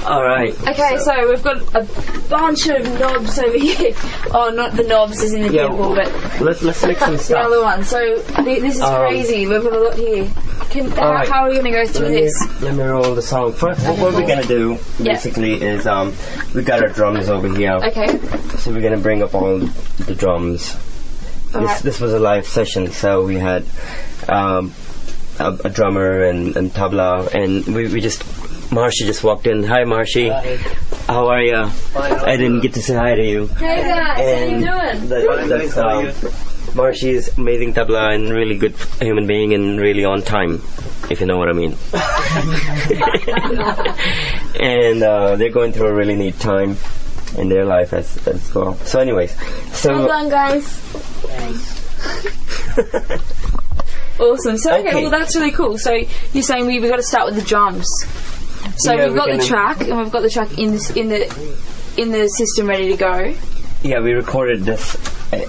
Alright. Okay, so we've got a bunch of knobs over here. Oh, not the knobs as in the people, but let's make some the stuff. other one. So this is crazy. We've got a lot here. How are we going to go through this? Let me roll the song. First, what we're going to do, basically, is we got our drums over here. Okay. So we're going to bring up all the drums. This was a live session, so we had a drummer and tabla, and we just... Marshy just walked in. Hi, Marshy. Hi. How are you? I didn't get to say hi to you. Hey guys, how you doing? That's Marshy's amazing tabla and really good human being and really on time, if you know what I mean. And they're going through a really neat time in their life as well. So anyways, well done, guys. Awesome. So okay, well that's really cool. So you're saying we've got to start with the drums. So we've got the track, and we've got the track in the system ready to go. Yeah, we recorded this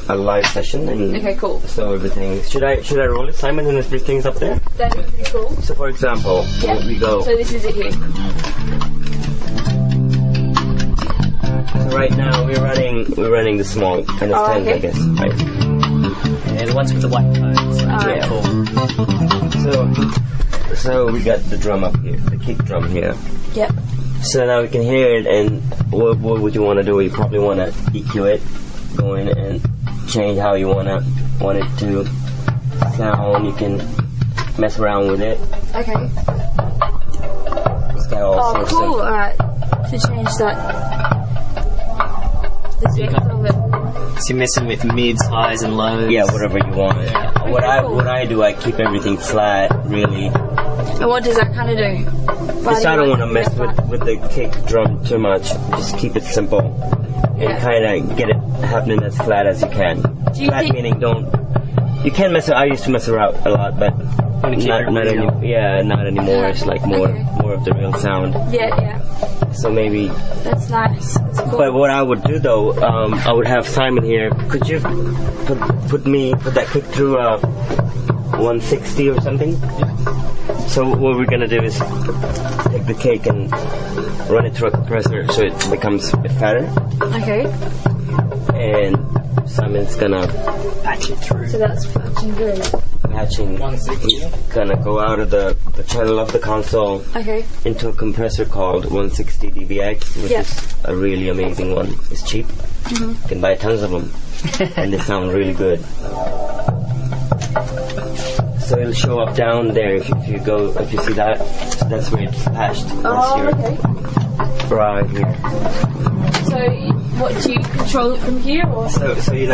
a live session. And okay, cool. So everything. Should I roll it, Simon, and everything's up there? That'd be pretty cool. So for example, we go. So this is it here. So right now we're running the small and the stands, I guess. Right. Yeah, the ones with the white cones. Cool. So we got the drum up here, the kick drum here. Yep. So now we can hear it, and what would you want to do? You probably want to EQ it, go in and change how you want it to sound. You can mess around with it. Okay. It's got all sorts cool. of... Alright, to change that. The depth of it. So you're messing with mids, highs and lows. Yeah, whatever you want. Yeah. What I do, I keep everything flat, really. And what does that kind of do? Just I don't want to mess with the kick drum too much. Just keep it simple and kind of get it happening as flat as you can. Flat meaning you can mess. I used to mess around a lot, but not anymore. Yeah, not anymore. It's like more of the real sound. Yeah. So maybe that's nice. That's cool. But what I would do though, I would have Simon here. Could you put that kick through 160 or something? Yeah. So what we're gonna do is take the cake and run it through a compressor so it becomes a bit fatter. Okay. And Simon's gonna patch it through. So that's patching good. Patching. 160. Gonna go out of the channel of the console. Okay. Into a compressor called 160 dBx, which is a really amazing one. It's cheap. You can buy tons of them, and they sound really good. So it'll show up down there if you see that. That's where it's patched. Okay. Right here. So what, do you control it from here or? So you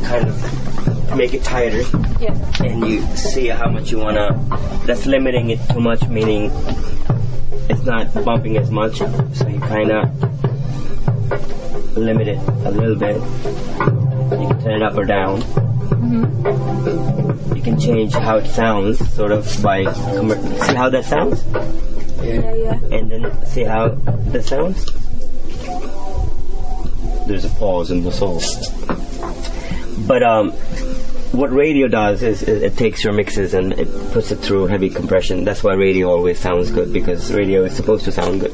kind of make it tighter. Yeah. And you see how much you wanna. That's limiting it too much, meaning it's not bumping as much. So you kind of limit it a little bit. You can turn it up or down. You can change how it sounds, sort of by see how that sounds. Yeah. And then see how that sounds. There's a pause in the song. But what radio does is it takes your mixes and it puts it through heavy compression. That's why radio always sounds good, because radio is supposed to sound good.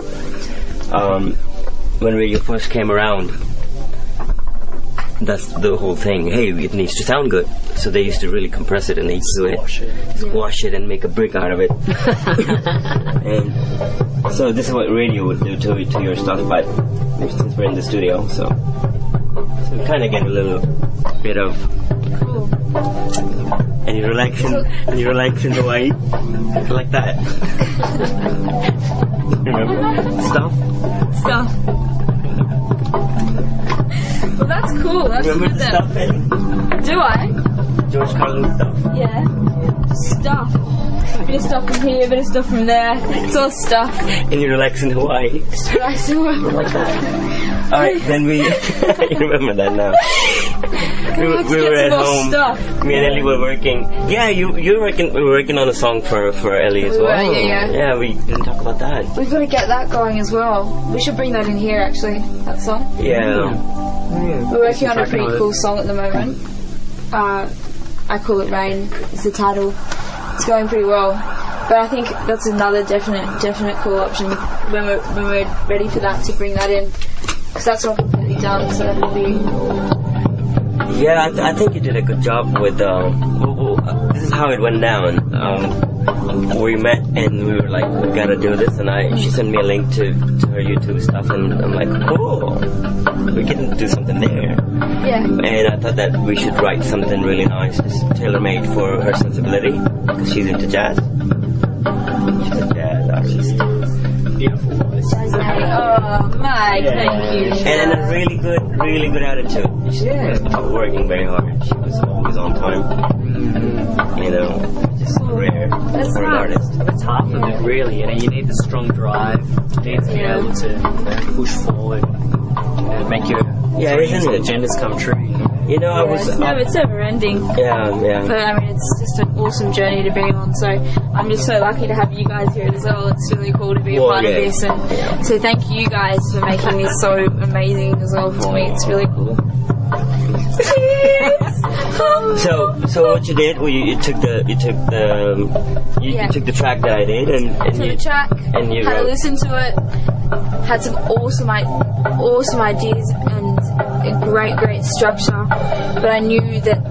When radio first came around, that's the whole thing. Hey, it needs to sound good. So they used to really compress it and they used to squash it and make a brick out of it. And so this is what radio would do to your stuff, but since we're in the studio, so we kind of get a little bit of and you relax in the way like that. Remember? Stuff. Well, that's cool. That's remember good the stuff, Eddie? Do I? George Carlin stuff. Yeah. Stuff. A bit of stuff from here, a bit of stuff from there. It's all stuff. And you relax in Hawaii. Relax in Hawaii. Like that. Alright, then we... you remember that now. We were at home. Stuff. Me and Ellie were working. Yeah, we were working on a song for Ellie as well. Yeah, we didn't talk about that. We've got to get that going as well. We should bring that in here, actually, that song. Yeah. We're working on a pretty cool song at the moment. I Call It Rain is the title. It's going pretty well. But I think that's another definite cool option when we're ready for that to bring that in, because that's not completely done. So that'll be. Yeah, I think you did a good job with. This is how it went down. We met and we were like, we gotta do this, and she sent me a link to her YouTube stuff, and I'm like, cool, we can do something there. Yeah. And I thought that we should write something really nice, just tailor-made for her sensibility, because she's into jazz. She's a jazz artist. Beautiful voice. Oh, Mike, thank you. And a really good attitude. She's working very hard. She was always on time. You know, just rare for an artist. That's half of it, really. You know, you need the strong drive. You need to be able to push forward, make your dreams and agendas come true. You know, it's never ending. Yeah. But I mean, it's just an awesome journey to be on. So I'm just so lucky to have you guys here as well. It's really cool to be a part of this, and so thank you guys for making this so amazing as well for me. It's really cool. So what you did? Well, you took the track that I did, and took the track, and you had to listen to it. Had some awesome ideas and a great structure, but I knew that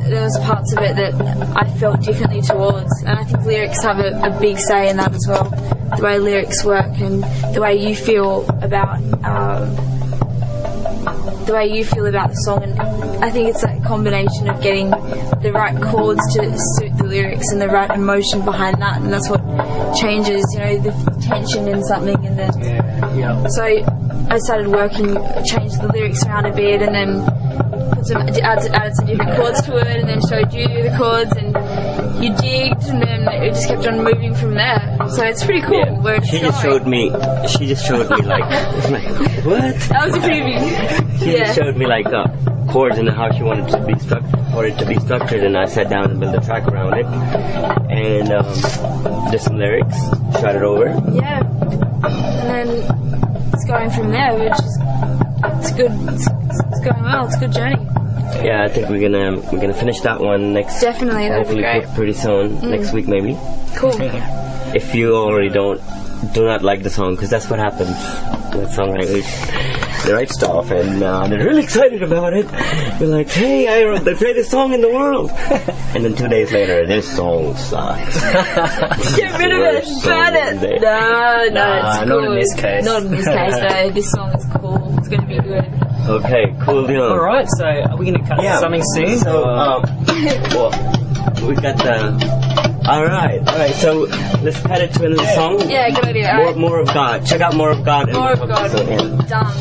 there was parts of it that I felt differently towards, and I think lyrics have a big say in that as well. The way lyrics work and the way you feel about the song, and I think it's that combination of getting the right chords to suit the lyrics and the right emotion behind that, and that's what changes, you know, the tension in something. And then so I started changed the lyrics around a bit, and then added some different chords to it, and then showed you the chords, and you digged, and then it just kept on moving from there. So it's pretty cool. Yeah. She just showed me like what? That was a preview. She just showed me like chords and how she wanted to be structured, and I sat down and built a track around it, and did some lyrics, shot it over. Yeah, and then it's going from there, which is it's good. It's going well. It's a good journey. Yeah, I think we're gonna finish that one next. Definitely, that'd be great. Pretty soon, next week maybe. Cool. If you already do not like the song, because that's what happens with songwriters. They write stuff and they're really excited about it. They're like, hey, I wrote the greatest song in the world. And then 2 days later, this song sucks. Get rid of it, burn it. No, it's cool. Not in this case. Not in this case, no. This song is cool. It's going to be good. Okay, cool deal. Alright, so are we going to cut something soon? So, well, we got the... Alright, so let's cut it to another song. Yeah, good idea. More of God. Check out More of God. More of God. Done.